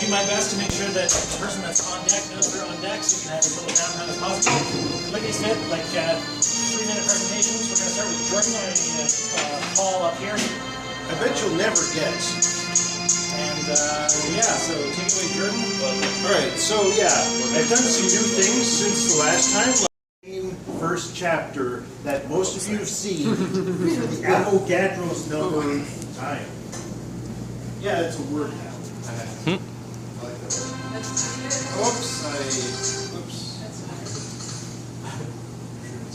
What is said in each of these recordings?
do my best to make sure that the person that's on deck knows they're on deck, so you can have as little downtime as possible. Like I said, like 3-minute presentations. We're going to start with Jordan and Paul up here. I bet you'll never guess. And yeah, so take it away, Jordan. Alright, so yeah, I've done some new things since the last time. First chapter that most of you have seen for the Avogadro's number time. Yeah, it's a word now. I like that word. Oops.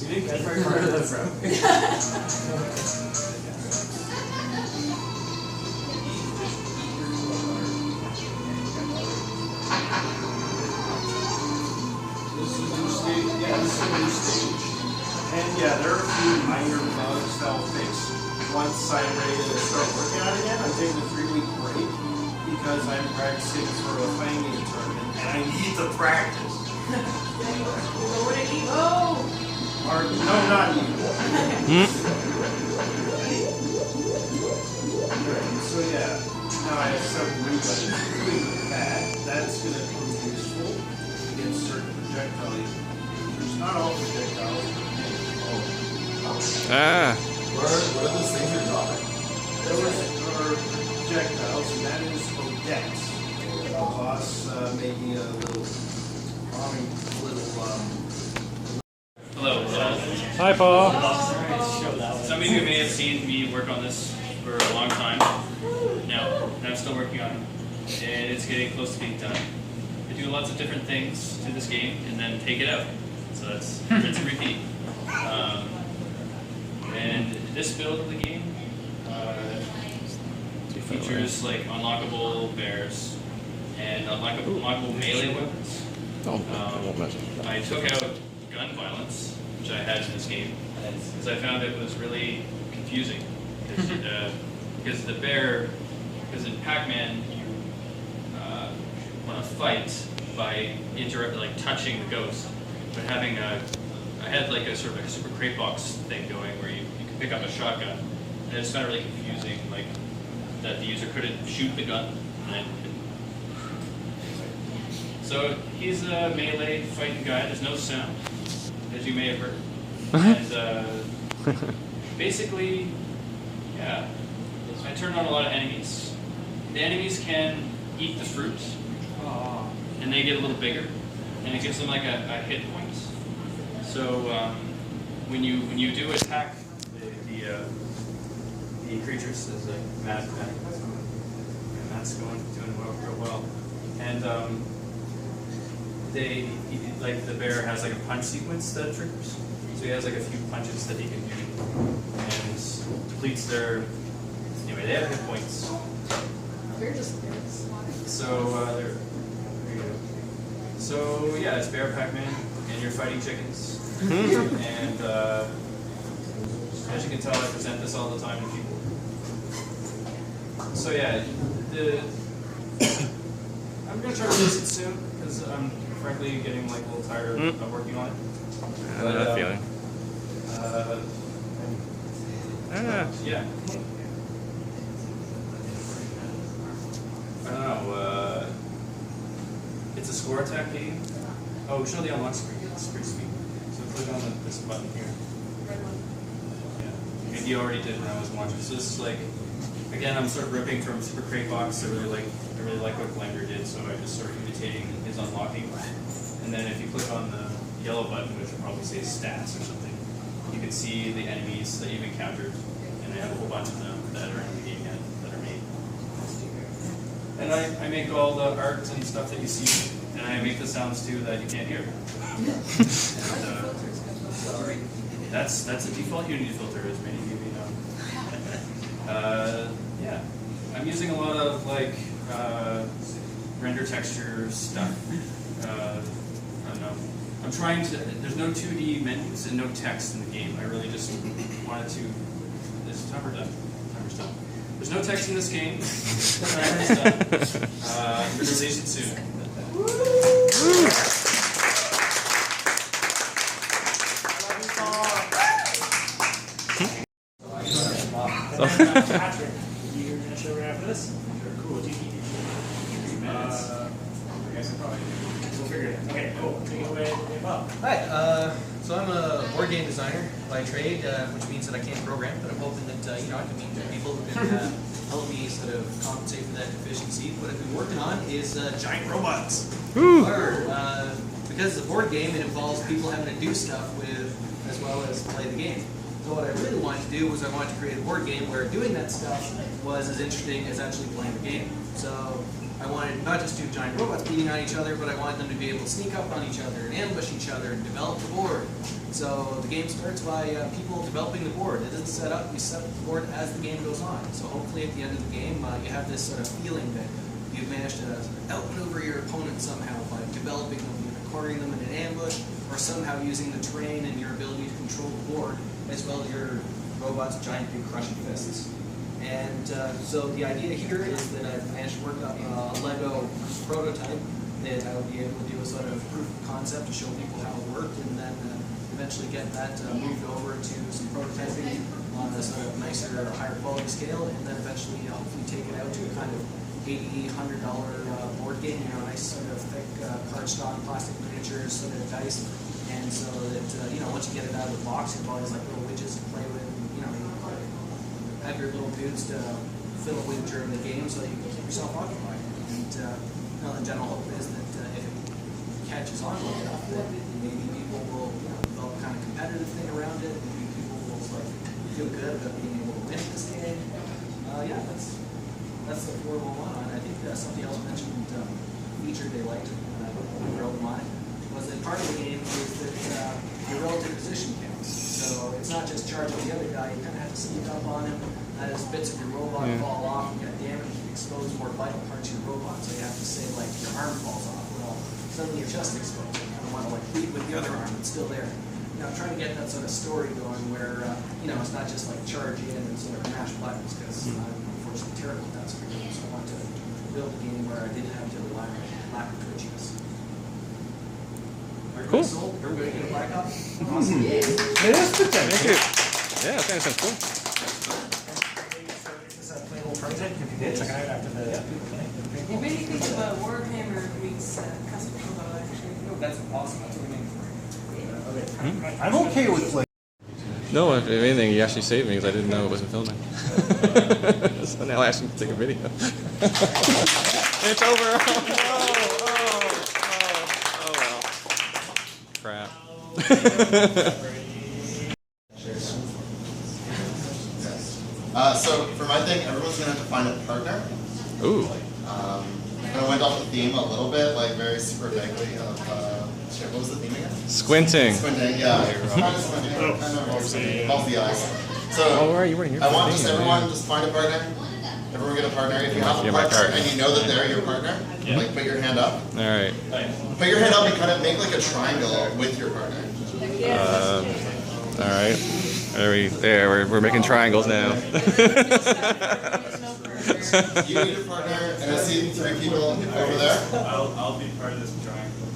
You didn't get very far to the front. This is a new stage. And yeah, there are a few minor bugs that I'll fix once I'm ready to start working on it again. I'm taking a 3-week break because I'm practicing for a fighting game tournament and I need the practice. Or, no, not evil. So yeah, now I have some rebuttons, including that. That's going to prove useful against certain projectiles. Not all projectiles, but many. What are those things you're dropping? Those are projectiles, and that is Odets. The boss making a little Hello. Hi, Paul. Some of you may have seen me work on this for a long time now, and I'm still working on it. And it's getting close to being done. I do lots of different things to this game and then take it out. So that's rinse and repeat. And this build of the game features like unlockable bears and unlockable melee weapons. I took out gun violence, which I had in this game, because I found it was really confusing. Because the bear, because in Pac-Man you want to fight by touching the ghost. But having I had like a sort of a super crate box thing going where you can pick up a shotgun, and I just found it really confusing, like that the user couldn't shoot the gun. So he's a melee fighting guy. There's no sound, as you may have heard. And basically, yeah, I turned on a lot of enemies. The enemies can eat the fruit, and they get a little bigger, and it gives them like a hit point. So when you do attack the creatures, there's like mad attack, and that's doing real well. And the bear has like a punch sequence that triggers. So he has like a few punches that he can do, and depletes their. Anyway, they have hit points. We're just So there you go. So yeah, it's Bear Pac-Man, and you're fighting chickens. And as you can tell, I present this all the time to people. So yeah, I'm gonna try to release it soon because I'm frankly getting like a little tired of working on it. I know that feeling. Yeah. I don't know. It's a score attack game. Oh, show the unlock screen. It's pretty sweet. So click on this button here. Yeah. Maybe you already did when I was watching. So this is like, again, I'm sort of ripping from Super Crate Box. I really like what Blender did, so I just sort of imitating his unlocking. And then if you click on the yellow button, which will probably say stats or something, you can see the enemies that you've encountered, and I have a whole bunch of them that are in the game yet, that are made. And I make all the art and stuff that you see, and I make the sounds too that you can't hear. And, that's a default Unity filter, as many of you may know. Yeah, I'm using a lot of like render texture stuff. I don't know. I'm trying to. There's no 2D menus and no text in the game. I really just wanted to. This timer done. Timer's done. There's no text in this game. Timer's done. I'm going to release it soon. Patrick, you're going to show right after this? Cool. Do you need 3 minutes? Rob. Hi, so I'm a board game designer by trade, which means that I can't program, but I'm hoping that I can meet people who can help me sort of compensate for that deficiency. What I've been working on is giant robots. Or, because it's a board game, it involves people having to do stuff with as well as play the game. So what I really wanted to do was I wanted to create a board game where doing that stuff was as interesting as actually playing the game. So I wanted not just two giant robots beating on each other, but I wanted them to be able to sneak up on each other and ambush each other and develop the board. So the game starts by people developing the board. It isn't set up, you set up the board as the game goes on. So hopefully at the end of the game, you have this sort of feeling that you've managed to outmaneuver your opponent somehow by developing them, either cornering them in an ambush, or somehow using the terrain and your ability to control the board, as well as your robot's giant big crushing fists. And so the idea here is that I've managed to work up a Lego prototype that I will be able to do a sort of proof of concept to show people how it worked, and then eventually get that moved over to some prototyping on a sort of nicer, higher quality scale, and then eventually hopefully take it out to a kind of $80, $100 board game, nice sort of thick cardstock, plastic miniatures, sort of dice, and so that once you get it out of the box, it always like little widgets to play with. Have your little dudes to fiddle with during the game so you can keep yourself occupied. And the general hope is that if it catches on well enough, that maybe people will develop a kind of competitive thing around it. Maybe people will feel good about being able to win this game. That's the 411. I think somebody else mentioned feature they liked when I wrote them on it was that part of the game is that your relative position counts. So it's not just charging the other guy, you kind of have to sneak up on him as bits of your robot fall off and get damaged and expose more vital parts of your robot. So you have to say, like, your arm falls off, well, suddenly your chest explodes. You kind of want to, like, lead with the other arm that's still there. I'm trying to get that sort of story going where, it's not just like charge in and sort of mash buttons, because I'm unfortunately terrible at that sort of game. So I want to build a game where I didn't have to rely on lack of twitchiness. Cool. Sold? Everybody get a black copy? It Awesome. is potential. Thank you. Yeah, I think that sounds cool. Is that playable prototype? If you did, check it out after the thing. It made me think of Warhammer meets custom combo, actually. That's awesome. That's what we made for you. I'm okay with like. No, if anything, you actually saved me because I didn't know it wasn't filming. So now I actually take a video. It's over. Oh well. Crap. So for my thing, everyone's gonna have to find a partner. Ooh. Kind of went off the theme a little bit, like very super vaguely of shit, what was the theme again? Squinting. Squinting, yeah. Kind of squinting, kind of involves the eyes. So Oh, where are you? We're here. I want just everyone just find a partner. Everyone get a partner. If you have a partner and you know that they're your partner, like put your hand up. All right. Put your hand up and kind of make like a triangle with your partner. All right. We're making triangles now. You need a partner, and I see 3 people over there. I'll be part of this triangle.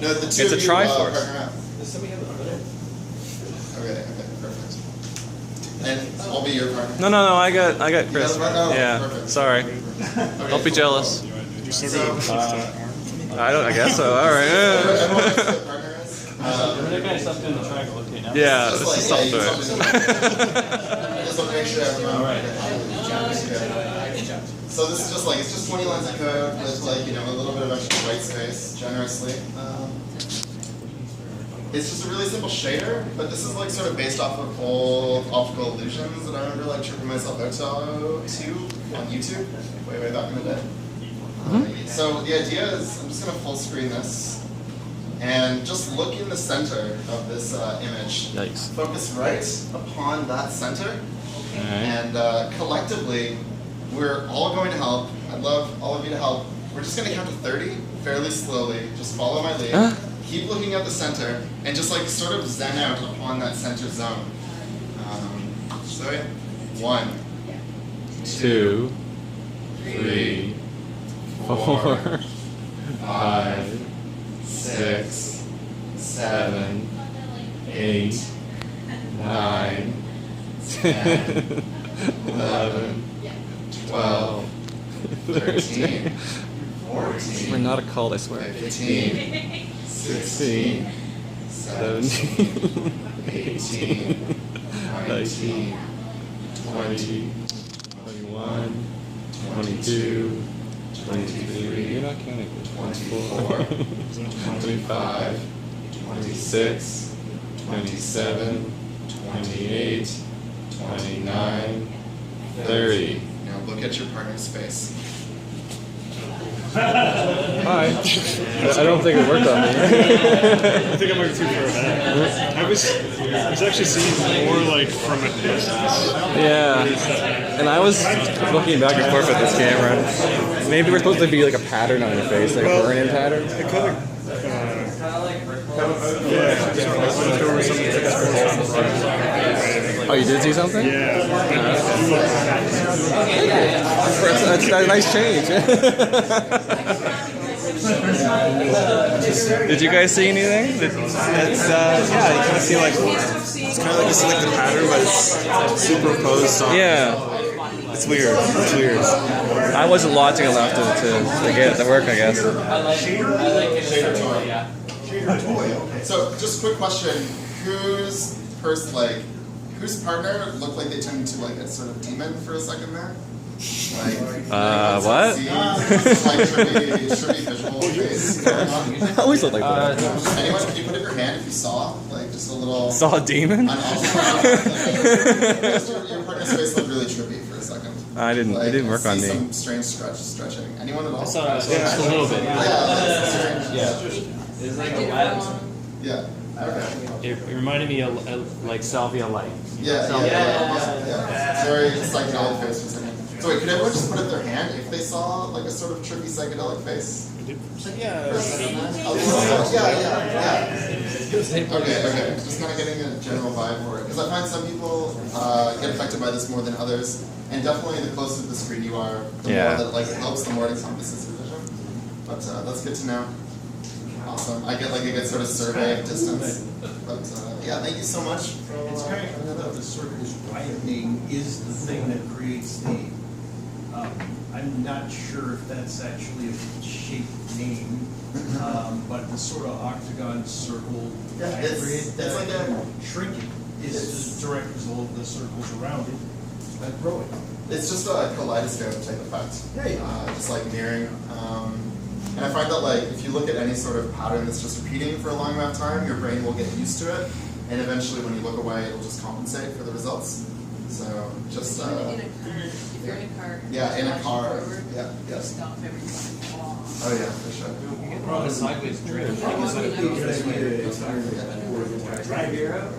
No, the 2 It's of a you Triforce. partner up. Does somebody have a photo? Okay, perfect. And I'll be your partner. No. I got Chris. You got a partner? Oh, Yeah. perfect. Sorry. Okay, Don't be cool. jealous. So, I guess so. All right. everyone knows who the partner is. That guy stopped doing the triangle. Okay, now. Yeah. Just This is like, something. yeah, you I just want to make sure everyone. Alright. So this is just like, it's just 20 lines of code with like, a little bit of extra white space, generously. It's just a really simple shader, but this is like sort of based off of old optical illusions that I remember like tripping myself out to on YouTube, way back in the day. So the idea is, I'm just gonna full screen this, and just look in the center of this image. Yikes. Focus right upon that center, All right. and collectively, we're all going to help. I'd love all of you to help. We're just gonna count to 30 fairly slowly. Just follow my lead. Keep looking at the center, and just like sort of zen out upon that center zone. So 1, 2, 3, 4, 5, 6, 7, 8, 9, 10, 11, 12, 13, 14. We're not a cult, I swear. 15, 16, 17, 18, 19, 20, 21, 22, 23. You're not counting. 24, 25, 26, 27, 28, 29, 30. Now look at your partner's face. Hi. I don't think it worked on me. I think I might be too far back. I was actually seeing more like from a distance. Yeah. And I was looking back and forth at this camera. Maybe we're supposed to be like a pattern on your face, like a burn-in pattern. It kind of, yeah, sort of like there were some Oh, you did see something? yeah. That's a nice change. Did you guys see anything? It's yeah, you kind of see like it's kind of like you see like the pattern, but it's superimposed on. Yeah. It's weird. It's weird. I wasn't watching enough to get it to work, I guess. So, just quick question: whose partner looked like they turned into like a sort of demon for a second there? What? Like trippy visual face. I always look like that. Anyone, could you put up your hand if you saw like just a little? Saw a demon? Your partner's face looked really trippy for a second. I didn't. It didn't work on me. Some strange stretching. Anyone at all? Just a little bit. Yeah. It's like a lab. Yeah. Okay. It reminded me of like salvia light. Yeah. It's very psychedelic face for a second. So wait, could everyone just put up their hand if they saw like a sort of trippy psychedelic face? Yeah. Okay. Just kind of getting a general vibe for it. Because I find some people get affected by this more than others. And definitely the closer to the screen you are, the more that like it helps, the more it encompasses your vision. But that's good to know. Awesome. I get like a good sort of survey of distance. But yeah, thank you so much. It's kind of the circle's widening is the thing that creates the. I'm not sure if that's actually a shape name, but the sort of octagon circle it's like a shrinking is the direct result of the circles around it that growing. It's just a kaleidoscope type effect. Just like mirroring. And I find that like if you look at any sort of pattern that's just repeating for a long amount of time, your brain will get used to it, and eventually when you look away, it'll just compensate for the results. So just in a car, if you're in a car. Yeah, in a car. Forward, Yeah. Stop every time. Oh yeah, for sure. You get more of a sideways drift. Drive here out.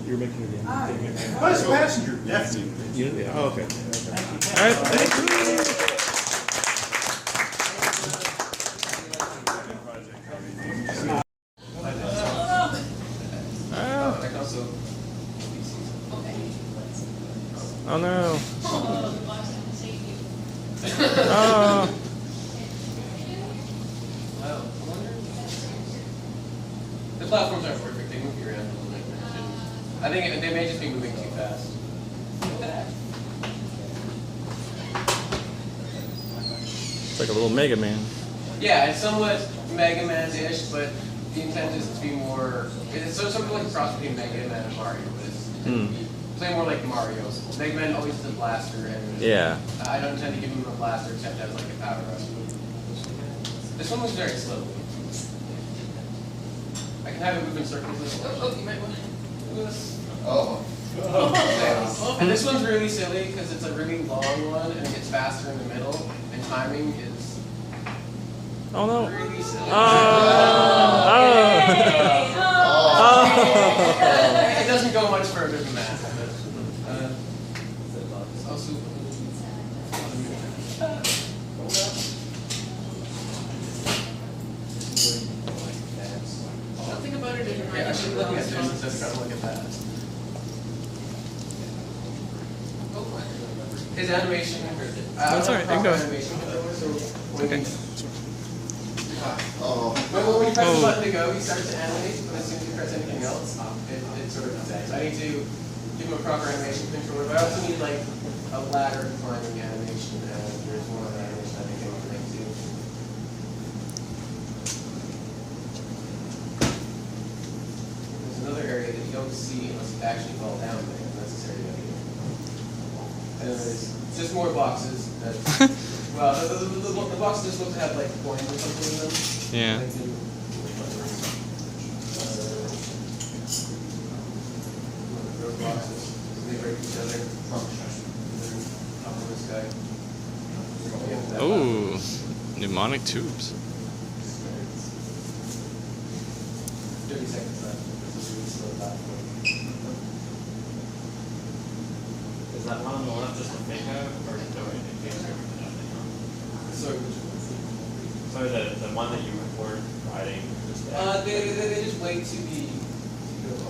You're making it again. Vice passenger, definitely. Yeah. Oh, okay. All right. Thank you. Oh no. Oh. The platforms aren't perfect, they move you around a little bit. I think they may just be moving too fast. It's like a little Mega Man. Yeah, it's somewhat Mega Man-ish, but the intent is to be more. It's something like a cross between Mega Man and Mario. Play more like Mario. Mega Man always does a blaster, and I don't intend to give him a blaster except as like a power up. This one moves very slowly. I can have it move in circles. You might want to do this. And this one's really silly because it's a really long one and it gets faster in the middle, and timing is really silly. It doesn't go much further than that. Don't think about it in your mind. I should look at this instead of trying to look at that. His animation. That's alright, you can go ahead. Animation controller, so Okay. when you press the button to go, he starts to animate, but as soon as you press anything else, it sort of dies. I need to give him a proper animation controller, but I also need like a ladder climbing animation, and there's one other animation I think I can make too. actually fall down there necessarily. And then there's just more boxes that, well, the boxes are supposed to have like coins or something in them. Yeah. Like in, those boxes, they break each other. Top of this guy. Oh, mnemonic tubes. 30 seconds left. This is really slow platform. Is that one on the left just a fake out, or no? Sorry. Sorry, the one that you were riding. They just wait to be.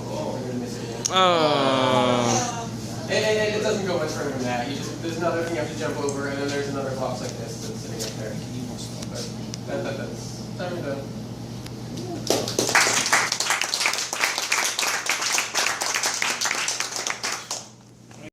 Oh, we're gonna miss it again. Oh. And it doesn't go much further than that. You just there's another thing you have to jump over, and then there's another box like this that's sitting up there. But that's time done.